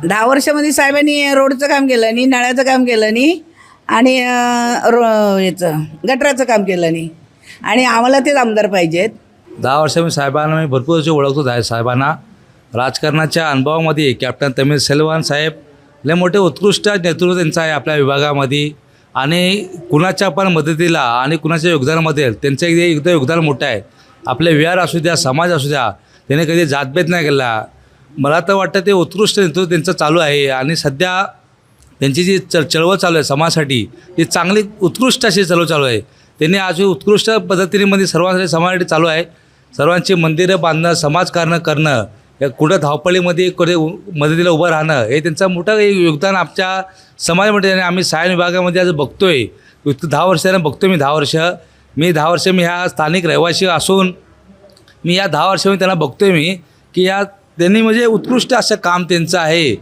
10 वर्षामध्ये साहेबांनी रोडचं काम केलं नाही, नळाचं काम केलं नाही आणि याचं गटराचं काम केलं नाही आणि आम्हाला तेच आमदार पाहिजेत. 10 वर्षांनी साहेबांना मी भरपूर वर्ष ओळखतो आहे. साहेबांना राजकारणाच्या अनुभवामध्ये कॅप्टन तमीर सेल्वन साहेब लय मोठे उत्कृष्ट नेतृत्व त्यांचं आहे आपल्या विभागामध्ये आणि कुणाच्या पण मदतीला आणि कुणाच्या योगदानामध्ये त्यांचं एकदा योगदान मोठं आहे. आपले विहार असू द्या, समाज असू द्या, त्याने कधी जातभेद नाही केला. मला तर वाटतं ते उत्कृष्ट नेतृत्व त्यांचं चालू आहे आणि सध्या त्यांची जी चळवळ चालू आहे समाजासाठी ती चांगली उत्कृष्ट अशी चळवळ चालू आहे. त्यांनी आज उत्कृष्ट पद्धतीने सर्वांसाठी समाजासाठी चालू आहे. सर्वांची मंदिरं बांधणं, समाजकारण करणं, कुठं धावपळीमध्ये कुठे मदतीला उभं राहणं हे त्यांचं मोठं योगदान आमच्या समाजामध्ये. आणि आम्ही सायन विभागामध्ये आज बघतो आहे 10 वर्षानं बघतो मी 10 वर्ष मी ह्या स्थानिक रहिवासी असून मी या 10 वर्षामध्ये त्यांना बघतो आहे मी की या त्यांनी म्हणजे उत्कृष्ट असं काम त्यांचं आहे.